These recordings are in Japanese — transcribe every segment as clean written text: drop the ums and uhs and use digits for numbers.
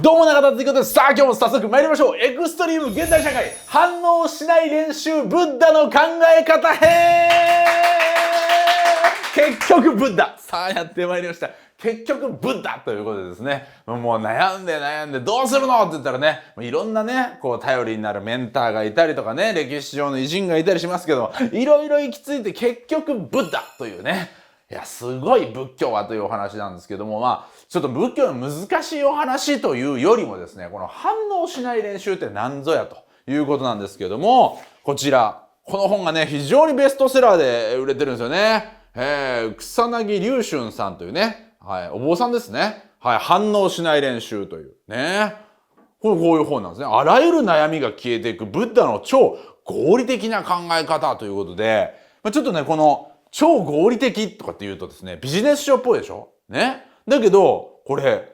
どうも中田ということで、さあ今日も早速参りましょう。エクストリーム現代社会反応しない練習ブッダの考え方編。結局ブッダ。さあやってまいりました。結局ブッダということでですね、もう悩んでどうするのって言ったらね、いろんなね、こう頼りになるメンターがいたりとかね、歴史上の偉人がいたりしますけど、いろいろ行き着いて結局ブッダというね、いや、すごい仏教はというお話なんですけども、ちょっと仏教の難しいお話というよりもですね、この反応しない練習って何ぞやということなんですけども、こちら、この本がね、非常にベストセラーで売れてるんですよね。草薙龍春さんというね、お坊さんですね。反応しない練習というね。こういう本なんですね。あらゆる悩みが消えていくブッダの超合理的な考え方ということで、ちょっとね、この超合理的とかって言うとですね、ビジネス書っぽいでしょね。だけど、これ、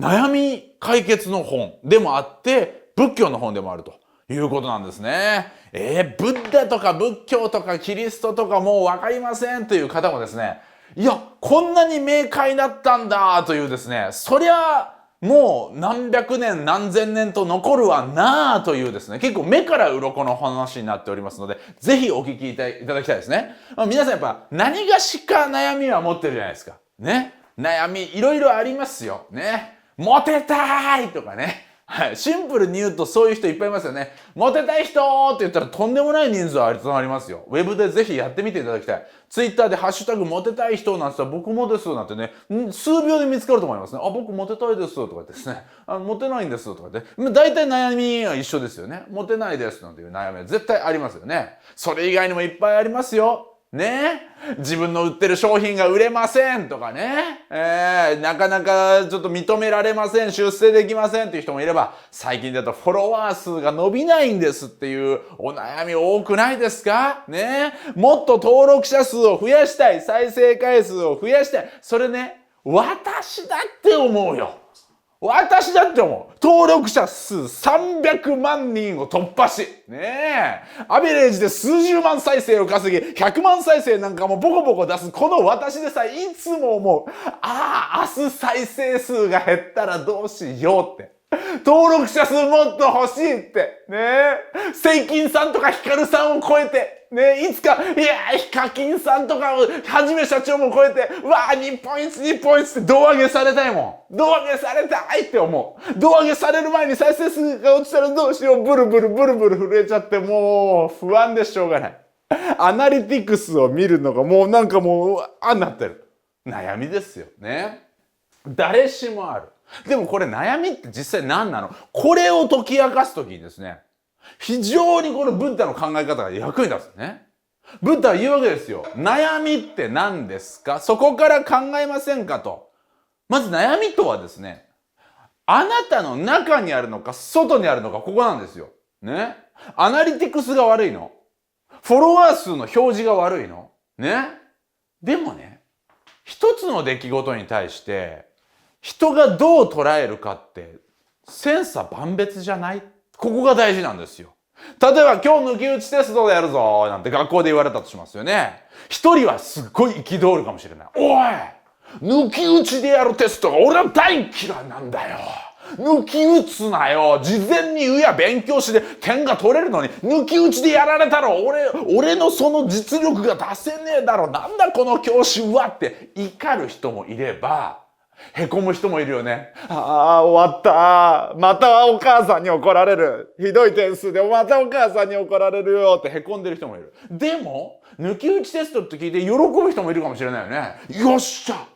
悩み解決の本でもあって、仏教の本でもあるということなんですね。ブッダとか仏教とかキリストとかもうわかりませんという方もですね、いや、こんなに明快だったんだというですね、そりゃ、もう何百年何千年と残るわなあというですね、結構目から鱗の話になっておりますので、ぜひお聞きいただきたいですね。皆さんやっぱ何がしか悩みは持ってるじゃないですか。ね。悩みいろいろありますよ。ね。モテたいとかね。シンプルに言うとそういう人いっぱいいますよね。モテたい人って言ったらとんでもない人数集まりますよ。ウェブでぜひやってみていただきたい。ツイッターでハッシュタグモテたい人なんて言ったら僕もですなんてね、数秒で見つかると思いますね。僕モテたいですとかですね。モテないんですとかって。大体悩みは一緒ですよね。モテないですなんていう悩みは絶対ありますよね。それ以外にもいっぱいありますよ。ね、自分の売ってる商品が売れませんとかね、なかなかちょっと認められません、出世できませんっていう人もいれば、最近だとフォロワー数が伸びないんですっていうお悩み多くないですかね、もっと登録者数を増やしたい、再生回数を増やしたい。それね、私だって思うよ。私だって思う。登録者数300万人を突破し、ねえ、アベレージで数十万再生を稼ぎ、100万再生なんかもボコボコ出す、この私でさえいつも思う。明日再生数が減ったらどうしようって。登録者数もっと欲しいって。ねえ。セイキンさんとかヒカルさんを超えて。ねえ、いつか、ヒカキンさんとかを、はじめ社長も超えて、日本一って胴上げされたいもん。胴上げされたいって思う。胴上げされる前に再生数が落ちたらどうしよう。ブルブル震えちゃって、もう不安でしょうがない。アナリティクスを見るのがもうなんかもう、なってる。悩みですよね。誰しもある。でもこれ悩みって実際何なの？これを解き明かすときにですね、非常にこのブッダの考え方が役に立つね。ブッダは言うわけですよ。悩みって何ですか？そこから考えませんかと。まず悩みとはですね、あなたの中にあるのか外にあるのか、ここなんですよ。ね。アナリティクスが悪いの？フォロワー数の表示が悪いの？ね。でもね、一つの出来事に対して人がどう捉えるかって千差万別じゃない？ここが大事なんですよ。例えば今日抜き打ちテストでやるぞなんて学校で言われたとしますよね。一人はすっごい憤るかもしれない。おい！抜き打ちでやるテストが俺は大嫌いなんだよ。抜き打つなよ。事前に勉強して点が取れるのに抜き打ちでやられたら俺のその実力が出せねえだろ。なんだこの教師はって怒る人もいれば、へこむ人もいるよね。終わった。またお母さんに怒られる。ひどい点数でまたお母さんに怒られるよってへこんでる人もいる。でも、抜き打ちテストって聞いて喜ぶ人もいるかもしれないよね。よっしゃ！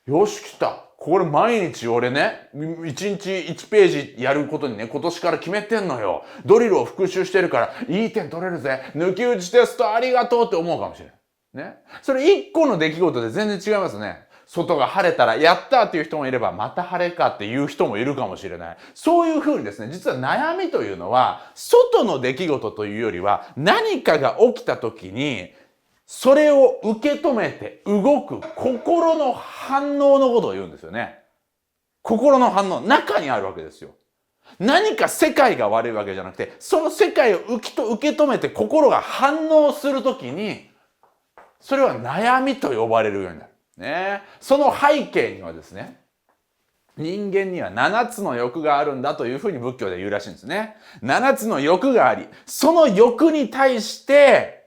よし、来た。これ毎日俺ね、1日1ページやることにね、今年から決めてんのよ。ドリルを復習してるから、いい点取れるぜ。抜き打ちテストありがとうって思うかもしれない。ね。それ1個の出来事で全然違いますね。外が晴れたらやったっていう人もいれば、また晴れかっていう人もいるかもしれない。そういうふうにですね、実は悩みというのは、外の出来事というよりは、何かが起きた時に、それを受け止めて動く心の反応のことを言うんですよね。心の反応、中にあるわけですよ。何か世界が悪いわけじゃなくて、その世界を受け止めて心が反応するときに、それは悩みと呼ばれるようになる。ね。その背景にはですね、人間には7つの欲があるんだというふうに仏教で言うらしいんですね。7つの欲があり、その欲に対して、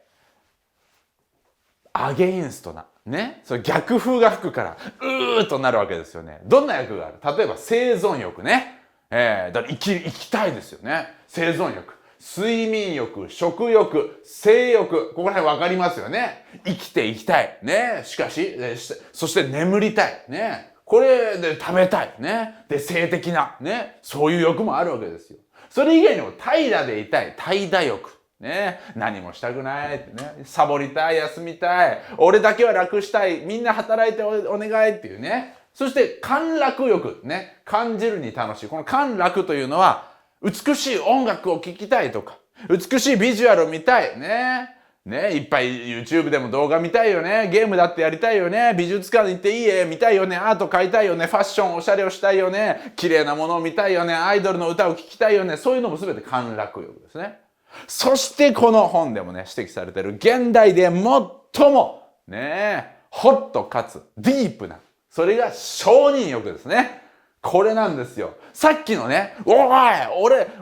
アゲインストな、ね、それ逆風が吹くから、うーとなるわけですよね。どんな欲がある？例えば生存欲ね。だから生きたいですよね。生存欲。睡眠欲、食欲、性欲。ここら辺わかりますよね。生きていきたい。ね。しかし、そして眠りたい。ね。これで食べたい。ね。で、性的な。ね。そういう欲もあるわけですよ。それ以外にも怠惰でいたい。怠惰欲。ね。何もしたくないってね。サボりたい。休みたい。俺だけは楽したい。みんな働いて お願いっていうね。そして、感楽欲。ね。感じるに楽しい。この感楽というのは、美しい音楽を聴きたいとか、美しいビジュアルを見たい。ね。ね。いっぱい YouTube でも動画見たいよね。ゲームだってやりたいよね。美術館行っていい絵見たいよね。アート買いたいよね。ファッションおしゃれをしたいよね。綺麗なものを見たいよね。アイドルの歌を聴きたいよね。そういうのも全て感楽欲ですね。そしてこの本でもね、指摘されている現代で最もね、ホットかつディープな、それが承認欲ですね。これなんですよ。さっきのね、おい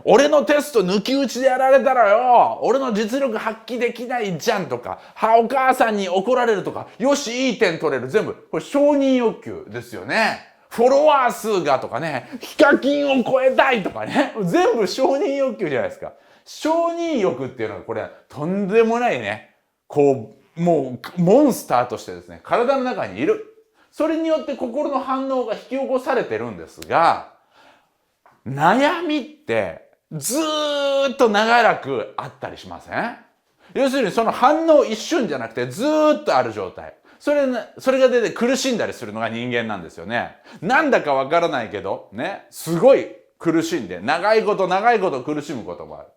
俺のテスト抜き打ちでやられたらよ、俺の実力発揮できないじゃんとか、お母さんに怒られるとか、よし、いい点取れる。全部、これ承認欲求ですよね。フォロワー数がとかね、ヒカキンを超えたいとかね、全部承認欲求じゃないですか。承認欲っていうのはこれ、とんでもないね、こう、もう、モンスターとしてですね、体の中にいる。それによって心の反応が引き起こされてるんですが、悩みってずーっと長らくあったりしません？要するにその反応一瞬じゃなくてずーっとある状態。それが出て苦しんだりするのが人間なんですよね。なんだかわからないけど、ね、すごい苦しんで、長いこと苦しむこともある。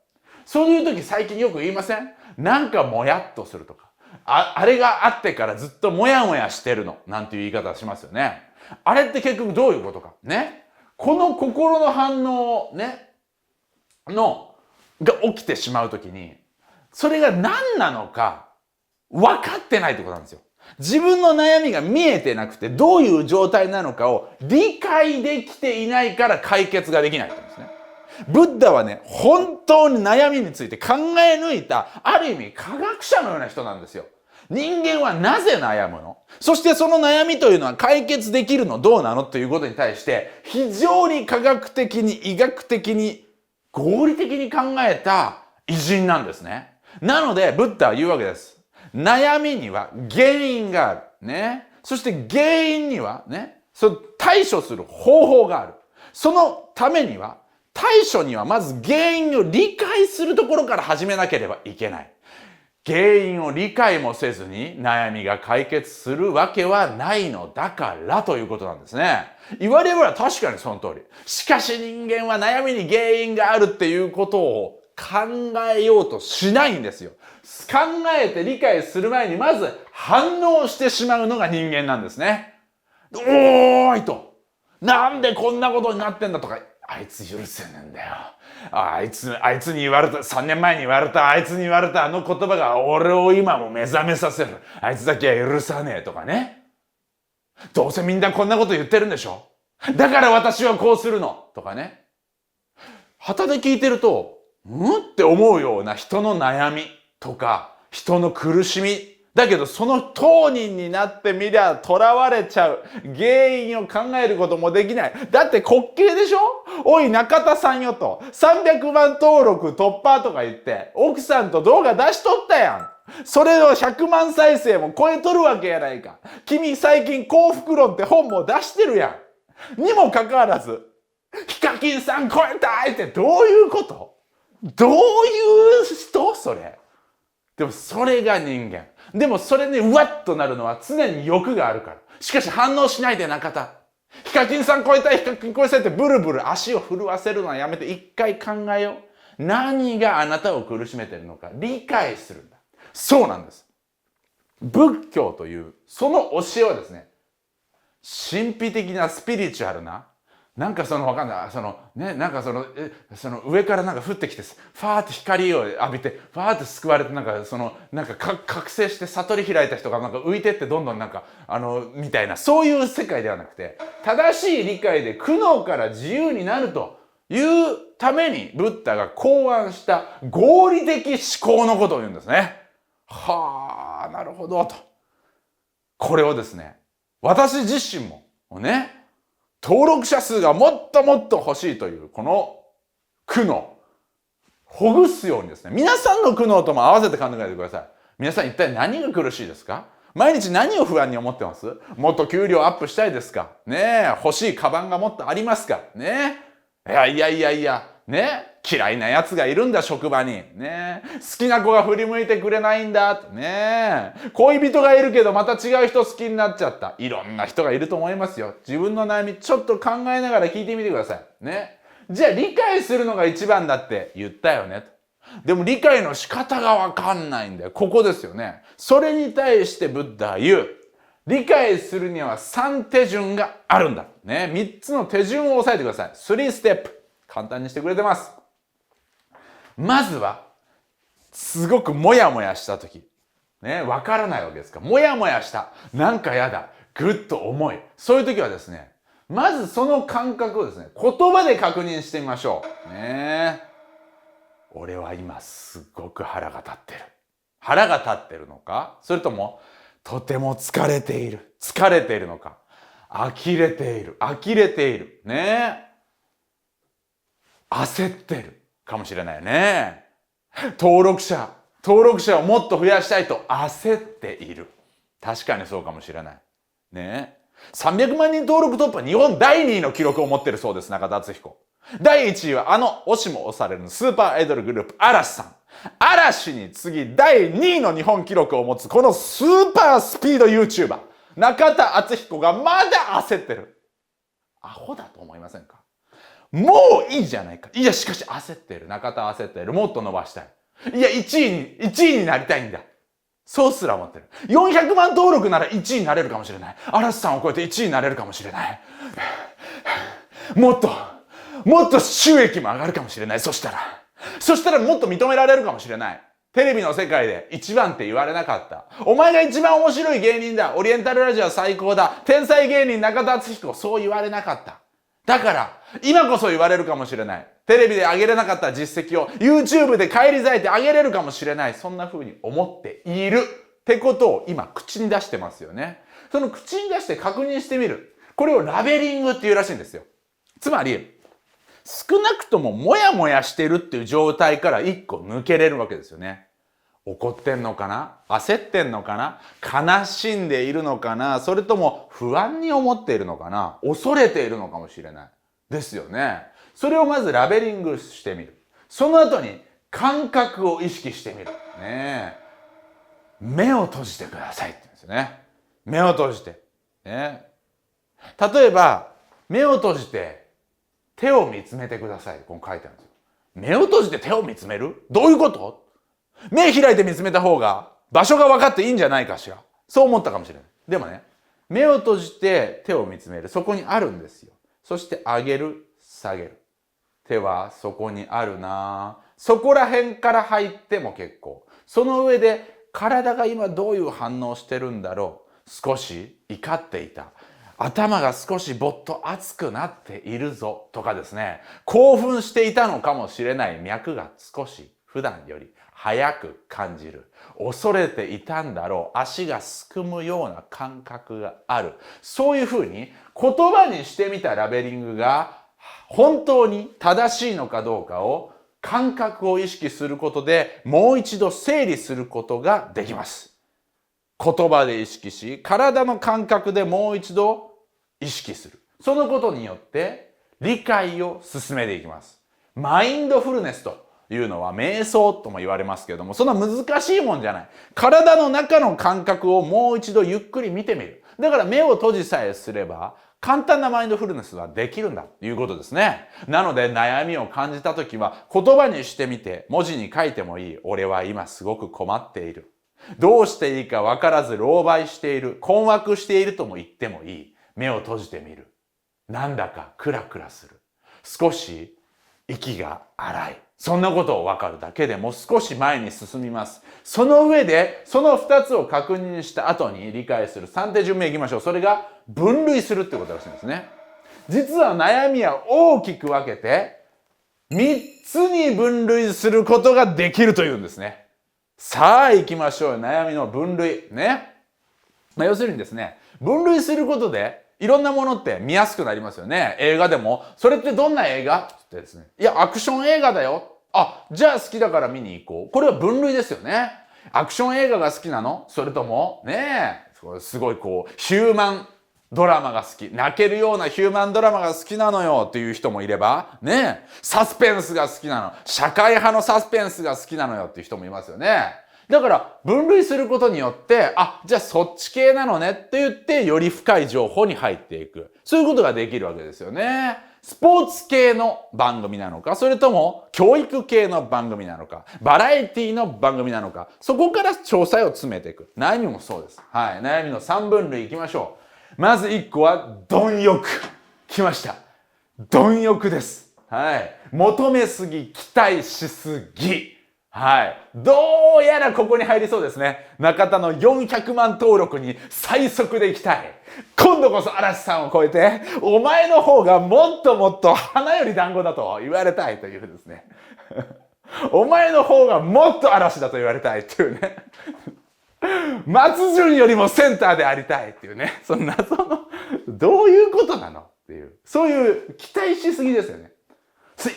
そういう時最近よく言いません？なんかもやっとするとか。あれがあってからずっともやもやしてるの。なんていう言い方しますよね。あれって結局どういうことか。ね。この心の反応、ね、が起きてしまうときに、それが何なのか分かってないってことなんですよ。自分の悩みが見えてなくて、どういう状態なのかを理解できていないから解決ができないって言うんですね。ブッダはね、本当に悩みについて考え抜いた、ある意味科学者のような人なんですよ。人間はなぜ悩むの？そしてその悩みというのは解決できるの？どうなの？ということに対して、非常に科学的に医学的に合理的に考えた偉人なんですね。なので、ブッダは言うわけです。悩みには原因がある。ね。そして原因にはね、対処する方法がある。そのためには、対処にはまず原因を理解するところから始めなければいけない。原因を理解もせずに悩みが解決するわけはないのだからということなんですね。言われれば確かにその通り。しかし人間は悩みに原因があるっていうことを考えようとしないんですよ。考えて理解する前にまず反応してしまうのが人間なんですね。おーいと。なんでこんなことになってんだとか、あいつ許せねえんだよ。あいつに言われた、3年前に言われた、あいつに言われたあの言葉が俺を今も目覚めさせる。あいつだけは許さねえとかね。どうせみんなこんなこと言ってるんでしょ？だから私はこうするのとかね。旗で聞いてると、って思うような人の悩みとか、人の苦しみ。だけどその当人になってみりゃ囚われちゃう。原因を考えることもできない。だって滑稽でしょ？おい中田さんよと。300万登録突破とか言って、奥さんと動画出しとったやん。それを100万再生も超えとるわけやないか。君最近幸福論って本も出してるやん。にもかかわらず、ヒカキンさん超えたいってどういうこと？どういう人？それ。でもそれが人間。でもそれにうわっとなるのは常に欲があるから。しかし反応しないで中田。ヒカキンさん超えたい、ヒカキン超えたいってブルブル足を震わせるのはやめて一回考えよう。何があなたを苦しめているのか理解するんだ。そうなんです。仏教というその教えはですね、神秘的なスピリチュアルななんかわかんない。なんか上からなんか降ってきて、ファーって光を浴びて、ファーって救われて、なんか覚醒して悟り開いた人がなんか浮いてってどんどんなんか、みたいな、そういう世界ではなくて、正しい理解で苦悩から自由になるというために、ブッダが考案した合理的思考のことを言うんですね。はあ、なるほど、と。これをですね、私自身も、ね、登録者数がもっともっと欲しいという、この苦悩、ほぐすようにですね、皆さんの苦悩とも合わせて考えてください。皆さん一体何が苦しいですか？毎日何を不安に思ってます？もっと給料アップしたいですか？ねえ、欲しいカバンがもっとありますか？ねえ。いや、ねえ、嫌いな奴がいるんだ、職場に。ねえ、好きな子が振り向いてくれないんだ。ねえ、恋人がいるけどまた違う人好きになっちゃった。いろんな人がいると思いますよ。自分の悩みちょっと考えながら聞いてみてください。ね。じゃあ理解するのが一番だって言ったよね。でも理解の仕方がわかんないんだよ。ここですよね。それに対してブッダは言う。理解するには3手順があるんだ。ね。3つの手順を押さえてください。3ステップ。簡単にしてくれてます。まずは、すごくモヤモヤした時。ね。わからないわけですから。モヤモヤした。なんかやだ。ぐっと重い。そういう時はですね、まずその感覚をですね、言葉で確認してみましょう。ね。俺は今すごく腹が立ってる。腹が立ってるのか？それとも、とても疲れている。疲れているのか？呆れている。呆れている。ね。焦ってるかもしれないよね。登録者をもっと増やしたいと焦っている。確かにそうかもしれない。ね。300万人登録突破日本第2位の記録を持っているそうです、中田敦彦。第1位は押しも押されるスーパーアイドルグループ嵐さん。嵐に次第2位の日本記録を持つこのスーパースピード YouTuber 中田敦彦がまだ焦ってる。アホだと思いませんか？もういいじゃないか。いや、しかし焦っている。中田は焦っている。もっと伸ばしたい。いや、1位になりたいんだ。そうすら思ってる。400万登録なら1位になれるかもしれない。嵐さんを超えて1位になれるかもしれない。もっと収益も上がるかもしれない。そしたらもっと認められるかもしれない。テレビの世界で一番って言われなかった。お前が一番面白い芸人だ。オリエンタルラジオは最高だ。天才芸人中田敦彦。そう言われなかった。だから、今こそ言われるかもしれない。テレビで上げれなかった実績を YouTube で返り咲いて上げれるかもしれない。そんな風に思っている。ってことを今口に出してますよね。その口に出して確認してみる。これをラベリングっていうらしいんですよ。つまり、少なくともモヤモヤしてるっていう状態から一個抜けれるわけですよね。怒ってんのかな？焦ってんのかな？悲しんでいるのかな？それとも不安に思っているのかな？恐れているのかもしれない。ですよね。それをまずラベリングしてみる。その後に感覚を意識してみる。ねえ。目を閉じてくださいって言うんですよね。目を閉じて。ね。例えば、目を閉じて手を見つめてください。こう書いてあるんですよ。目を閉じて手を見つめる？どういうこと？目開いて見つめた方が場所が分かっていいんじゃないかしら。そう思ったかもしれない。でもね、目を閉じて手を見つめる。そこにあるんですよ。そして上げる、下げる。手はそこにあるな。そこら辺から入っても結構。その上で体が今どういう反応してるんだろう。少し怒っていた。頭が少しぼっと熱くなっているぞとかですね。興奮していたのかもしれない脈が少し普段より早く感じる。恐れていたんだろう。足がすくむような感覚がある。そういうふうに言葉にしてみたラベリングが本当に正しいのかどうかを感覚を意識することでもう一度整理することができます。言葉で意識し、体の感覚でもう一度意識する。そのことによって理解を進めていきます。マインドフルネスというのは瞑想とも言われますけれども、そんな難しいもんじゃない。体の中の感覚をもう一度ゆっくり見てみる。だから目を閉じさえすれば簡単なマインドフルネスはできるんだということですね。なので悩みを感じたときは言葉にしてみて文字に書いてもいい。俺は今すごく困っている。どうしていいか分からず狼狽している。困惑しているとも言ってもいい。目を閉じてみる。なんだかクラクラする。少し息が荒い。そんなことを分かるだけでも少し前に進みます。その上で、その2つを確認した後に理解する3手順目いきましょう。それが分類するってことらしいんですね。実は悩みは大きく分けて3つに分類することができるというんですね。さあ行きましょう。悩みの分類。ね。要するにですね、分類することでいろんなものって見やすくなりますよね。映画でも、それってどんな映画ってですね、いや、アクション映画だよ。あ、じゃあ好きだから見に行こう。これは分類ですよね。アクション映画が好きなの？それとも、ねえ、すごいヒューマンドラマが好き。泣けるようなヒューマンドラマが好きなのよっていう人もいれば、ねえ、サスペンスが好きなの。社会派のサスペンスが好きなのよっていう人もいますよね。だから分類することによって、あ、じゃあそっち系なのねって言ってより深い情報に入っていく。そういうことができるわけですよね。スポーツ系の番組なのか、それとも教育系の番組なのか、バラエティの番組なのか、そこから詳細を詰めていく。悩みもそうです。はい。悩みの3分類いきましょう。まず1個は貪欲。来ました。貪欲です。はい。求めすぎ、期待しすぎ。はい。どうやらここに入りそうですね。中田の400万登録に最速で行きたい。今度こそ嵐さんを超えて、お前の方がもっともっと花より団子だと言われたいというですね。お前の方がもっと嵐だと言われたいっていうね。松潤よりもセンターでありたいっていうね。その謎の、どういうことなのっていう。そういう期待しすぎですよね。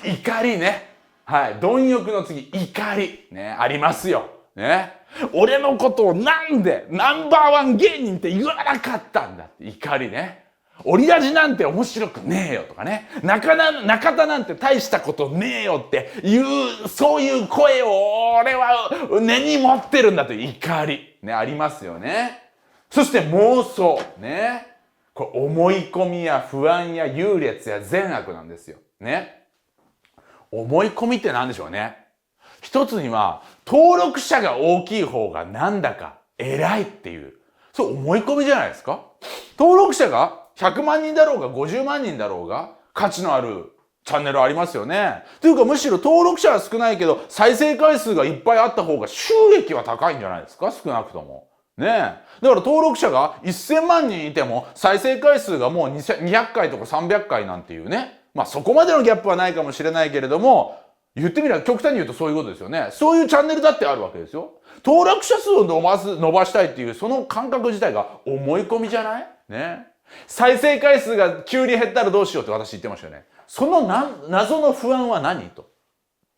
怒りね。はい。貪欲の次、怒り。ね。ありますよ。ね。俺のことをなんでナンバーワン芸人って言わなかったんだって怒りね。オリラジなんて面白くねえよとかね。中田なんて大したことねえよっていう、そういう声を俺は根に持ってるんだという怒り。ね。ありますよね。そして妄想。ね。これ思い込みや不安や優劣や善悪なんですよ。ね。思い込みって何でしょうね。一つには登録者が大きい方がなんだか偉いっていう、そう思い込みじゃないですか。登録者が100万人だろうが50万人だろうが価値のあるチャンネルありますよね。というかむしろ登録者は少ないけど再生回数がいっぱいあった方が収益は高いんじゃないですか、少なくとも。ねえ。だから登録者が1000万人いても再生回数がもう200回とか300回なんていうね。まあそこまでのギャップはないかもしれないけれども、言ってみれば極端に言うとそういうことですよね。そういうチャンネルだってあるわけですよ。登録者数を伸ばしたいっていうその感覚自体が思い込みじゃないね。再生回数が急に減ったらどうしようって私言ってましたよね。その謎の不安は何と。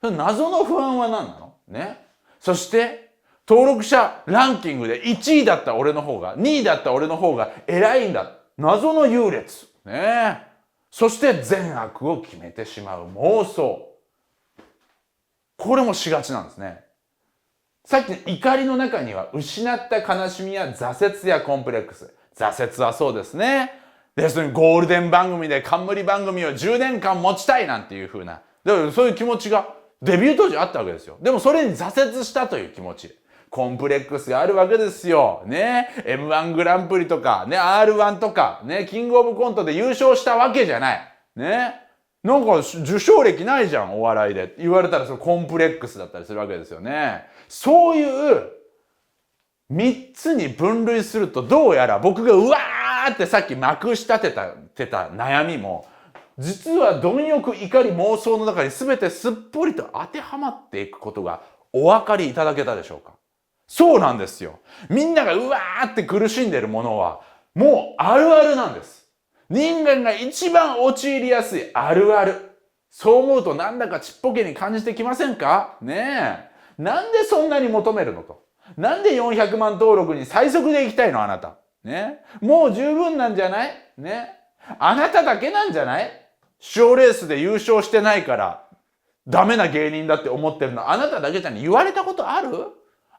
その謎の不安は何なのね。そして登録者ランキングで1位だった俺の方が、2位だった俺の方が偉いんだ。謎の優劣。ね。そして善悪を決めてしまう妄想。これもしがちなんですね。さっきの怒りの中には失った悲しみや挫折やコンプレックス。挫折はそうですね。で、そのゴールデン番組で冠番組を10年間持ちたいなんていう風な。だからそういう気持ちがデビュー当時あったわけですよ。でもそれに挫折したという気持ち。コンプレックスがあるわけですよ。ね。M1 グランプリとか、ね、R1 とか、ね、キングオブコントで優勝したわけじゃない。ね。なんか受賞歴ないじゃん、お笑いで。言われたらそれコンプレックスだったりするわけですよね。そういう3つに分類するとどうやら僕がうわーってさっきまくし立てた悩みも、実は貪欲、怒り、妄想の中に全てすっぽりと当てはまっていくことがお分かりいただけたでしょうか。そうなんですよ。みんながうわーって苦しんでるものはもうあるあるなんです。人間が一番陥りやすいあるある。そう思うとなんだかちっぽけに感じてきませんかねえ。なんでそんなに求めるのと。なんで400万登録に最速で行きたいのあなた。ね。もう十分なんじゃないね。あなただけなんじゃない賞レースで優勝してないからダメな芸人だって思ってるのあなただけじゃん。言われたことある？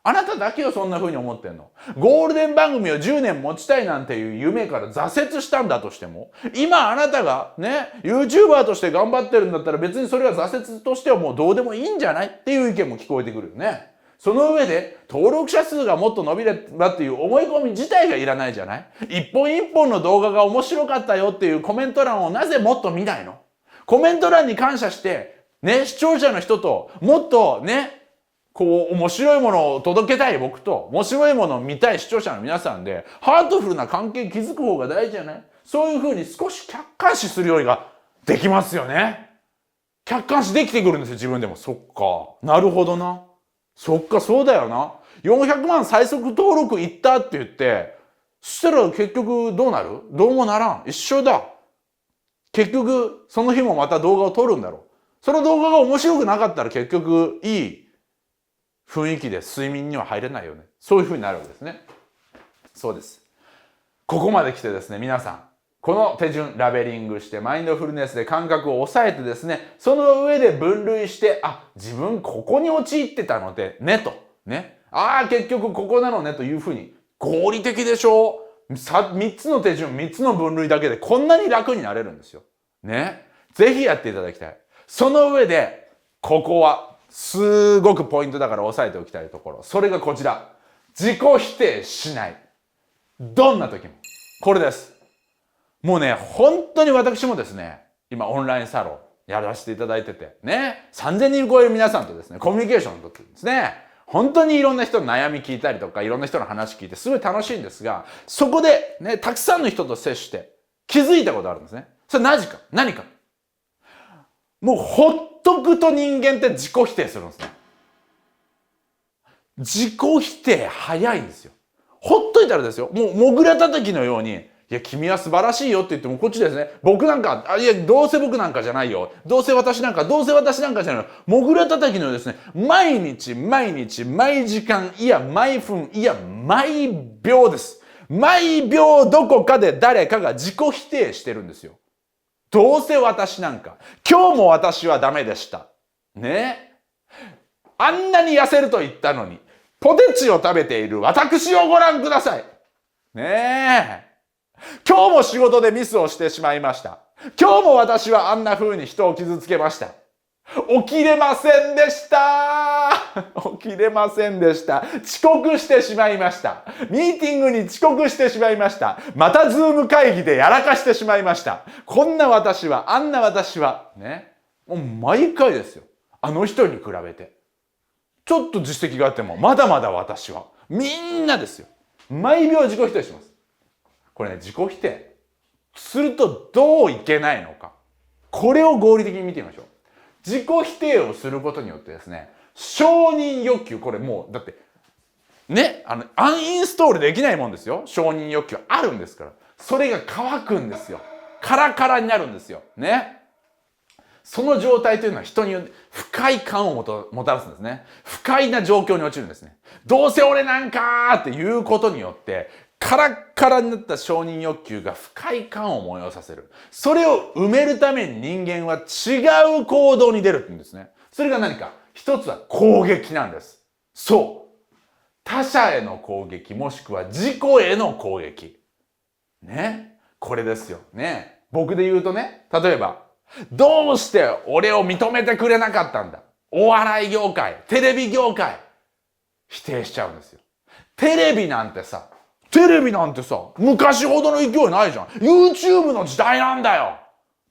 あなただけよそんな風に思ってんの。ゴールデン番組を10年持ちたいなんていう夢から挫折したんだとしても、今あなたがね、YouTuber として頑張ってるんだったら別にそれは挫折としてはもうどうでもいいんじゃないっていう意見も聞こえてくるよね。その上で登録者数がもっと伸びればっていう思い込み自体がいらないじゃない。一本一本の動画が面白かったよっていうコメント欄をなぜもっと見ないの？コメント欄に感謝して、ね、視聴者の人ともっとね、こう面白いものを届けたい僕と面白いものを見たい視聴者の皆さんでハートフルな関係築く方が大事じゃない？そういうふうに少し客観視するようにができますよね。客観視できてくるんですよ、自分でも。そっか、なるほどな。そっか、そうだよな。400万最速登録いったって言って、そしたら結局どうなる？どうもならん。一緒だ。結局、その日もまた動画を撮るんだろう。その動画が面白くなかったら結局いい雰囲気で睡眠には入れないよね。そういうふうになるわけですね。そうです。ここまで来てですね、皆さん、この手順ラベリングしてマインドフルネスで感覚を抑えてですね、その上で分類して、あ、自分ここに陥ってたのでねとね、結局ここなのねというふうに合理的でしょう。3つの手順、3つの分類だけでこんなに楽になれるんですよね。ぜひやっていただきたい。その上でここはすごくポイントだから押さえておきたいところ、それがこちら。自己否定しない。どんな時もこれです。もうね、本当に私もですね、今オンラインサロンやらせていただいてて、ね、3000人超える皆さんとですね、コミュニケーションをとってですね、本当にいろんな人の悩み聞いたりとか、いろんな人の話聞いて、すごい楽しいんですが、そこでね、たくさんの人と接して気づいたことあるんですね。それ何か。もうほっとくと人間って自己否定するんですね。自己否定早いんですよ。ほっといたらですよ、もうもぐらたたきのように、いや、君は素晴らしいよって言ってもこっちですね。僕なんか、いや、どうせ僕なんかじゃないよ。どうせ私なんかじゃないよ。もぐらたたきのようですね。毎日、毎時間、いや、毎分、いや、毎秒です。毎秒どこかで誰かが自己否定してるんですよ。どうせ私なんか。今日も私はダメでした。ね。あんなに痩せると言ったのに、ポテチを食べている私をご覧ください。ねえ。今日も仕事でミスをしてしまいました。今日も私はあんな風に人を傷つけました。起きれませんでした起きれませんでした。遅刻してしまいました。ミーティングに遅刻してしまいました。またズーム会議でやらかしてしまいました。こんな私は、あんな私は、ね。もう毎回ですよ。あの人に比べて。ちょっと実績があっても、まだまだ私は。みんなですよ。毎秒自己否定します。これね、自己否定するとどういけないのか。これを合理的に見てみましょう。自己否定をすることによってですね、承認欲求、これもう、だって、ね、アンインストールできないもんですよ。承認欲求あるんですから。それが乾くんですよ。カラカラになるんですよ。ね。その状態というのは人によって不快感をもたらすんですね。不快な状況に陥るんですね。どうせ俺なんかっていうことによって、カラッカラになった承認欲求が不快感を催させる。それを埋めるために人間は違う行動に出るって言うんですね。それが何か。一つは攻撃なんです。そう。他者への攻撃もしくは自己への攻撃。ね。これですよ。ね。僕で言うとね、例えば、どうして俺を認めてくれなかったんだ。お笑い業界、テレビ業界、否定しちゃうんですよ。テレビなんてさ、昔ほどの勢いないじゃん。YouTube の時代なんだよ。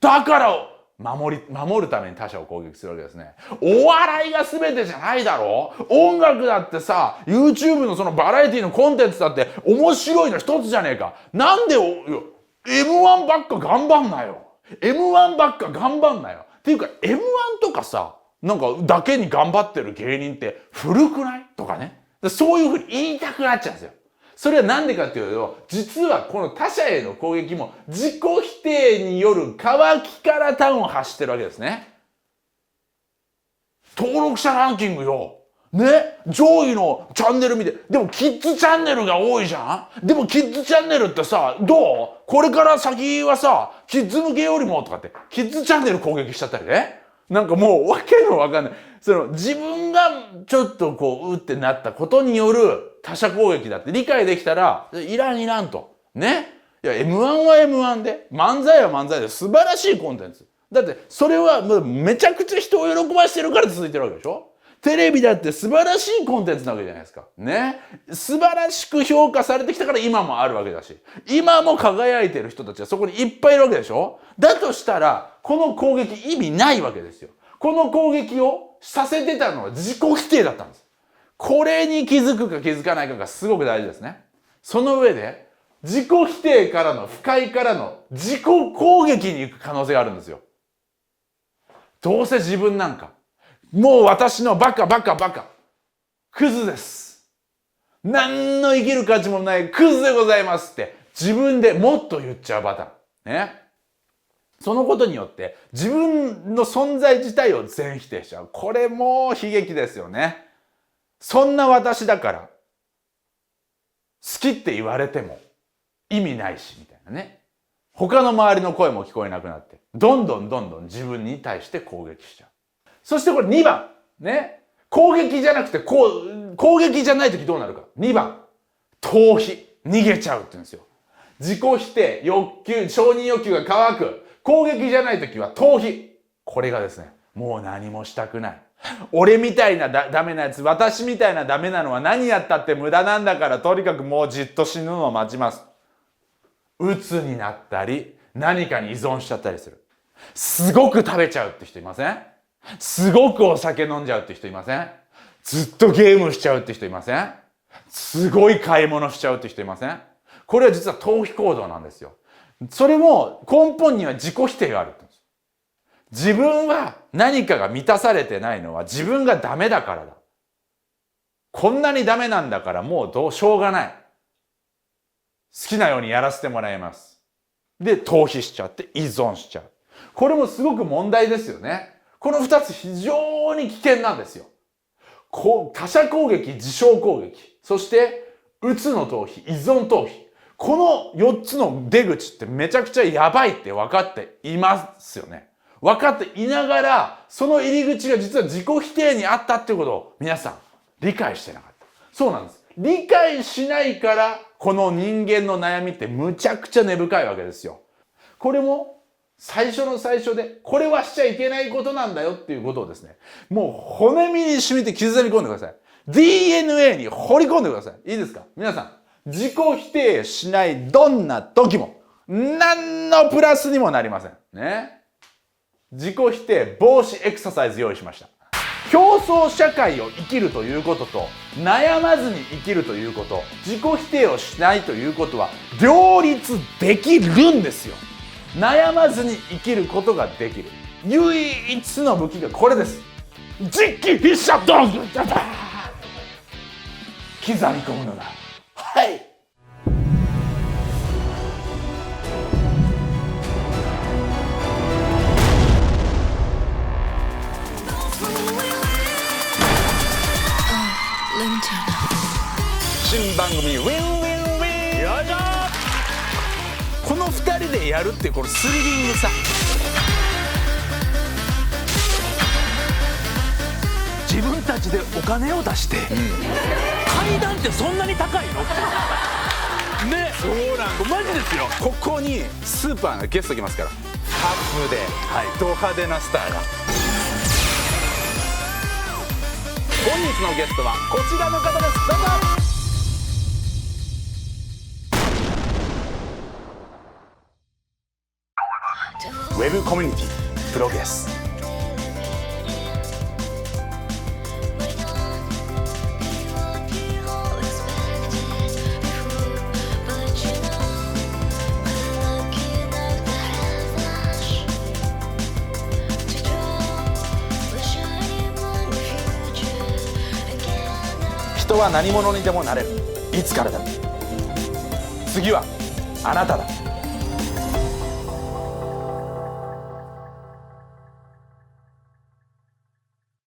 だから守るために他者を攻撃するわけですね。お笑いが全てじゃないだろう。音楽だってさ、YouTube のそのバラエティのコンテンツだって面白いの一つじゃねえか。なんでM1 ばっか頑張んなよ。M1 ばっか頑張んなよ。っていうか M1 とかさ、なんかだけに頑張ってる芸人って古くないとかね。そういうふうに言いたくなっちゃうんですよ。それはなんでかっていうと、実はこの他者への攻撃も自己否定による渇きから端を発してるわけですね。登録者ランキングよ。ね、上位のチャンネル見て、でもキッズチャンネルが多いじゃん。でもキッズチャンネルってさ、どう？これから先はさ、キッズ向けよりもとかって、キッズチャンネル攻撃しちゃったりね。なんかもうわけのわかんない。自分がちょっとうってなったことによる他者攻撃だって理解できたら、いらんと。ね。いや、M1 は M1 で、漫才は漫才で素晴らしいコンテンツ。だって、それはめちゃくちゃ人を喜ばしてるから続いてるわけでしょ？テレビだって素晴らしいコンテンツなわけじゃないですか。ね。素晴らしく評価されてきたから今もあるわけだし、今も輝いてる人たちはそこにいっぱいいるわけでしょ。だとしたら、この攻撃意味ないわけですよ。この攻撃をさせてたのは自己否定だったんです。これに気づくか気づかないかがすごく大事ですね。その上で、自己否定からの不快からの自己攻撃に行く可能性があるんですよ。どうせ自分なんか、もう私のバカ。クズです。何の生きる価値もないクズでございますって自分でもっと言っちゃうパターン。ね。そのことによって自分の存在自体を全否定しちゃう。これも悲劇ですよね。そんな私だから好きって言われても意味ないしみたいなね。他の周りの声も聞こえなくなってどんどん自分に対して攻撃しちゃう。そしてこれ2番。ね。攻撃じゃなくて攻撃じゃないときどうなるか。2番。逃避。逃げちゃうって言うんですよ。自己否定、欲求、承認欲求が乾く。攻撃じゃないときは逃避。これがですね、もう何もしたくない。俺みたいなダメなやつ、私みたいなダメなのは何やったって無駄なんだからとにかくもうじっと死ぬのを待ちます。鬱になったり、何かに依存しちゃったりする。すごく食べちゃうって人いません？すごくお酒飲んじゃうって人いません？ずっとゲームしちゃうって人いません？すごい買い物しちゃうって人いません？これは実は逃避行動なんですよ。それも根本には自己否定があるって言うんです。自分は何かが満たされてないのは自分がダメだからだ。こんなにダメなんだからもうしょうがない。好きなようにやらせてもらいます。で、逃避しちゃって依存しちゃう。これもすごく問題ですよね。この2つ非常に危険なんですよ。他者攻撃、自傷攻撃、そしてうつの逃避、依存逃避。この4つの出口ってめちゃくちゃやばいって分かっていますよね。分かっていながら、その入り口が実は自己否定にあったっていうことを皆さん理解してなかった。そうなんです。理解しないから、この人間の悩みってむちゃくちゃ根深いわけですよ。これも最初の最初で、これはしちゃいけないことなんだよっていうことをですね、もう骨身に染みて刻み込んでください。DNA に掘り込んでください。いいですか？皆さん、自己否定しないどんな時も、何のプラスにもなりません。ね。自己否定防止エクササイズ用意しました。競争社会を生きるということと、悩まずに生きるということ、自己否定をしないということは両立できるんですよ。悩まずに生きることができる唯一の武器がこれです。実機必射ドン刻み込むのだ。はい。新番組ウィンウィンウィン。よいしょ。この2人でやるっていうこのスリリングさ。自分たちでお金を出して、階段ってそんなに高いのってね。そうなんマジですよ。ここにスーパーのゲスト来ますから、ハーフで、ド派手なスターが。本日のゲストはこちらの方です。どうぞ。ウェブコミュニティプログレス。人は何者にでもなれる。いつからだ。次はあなただ。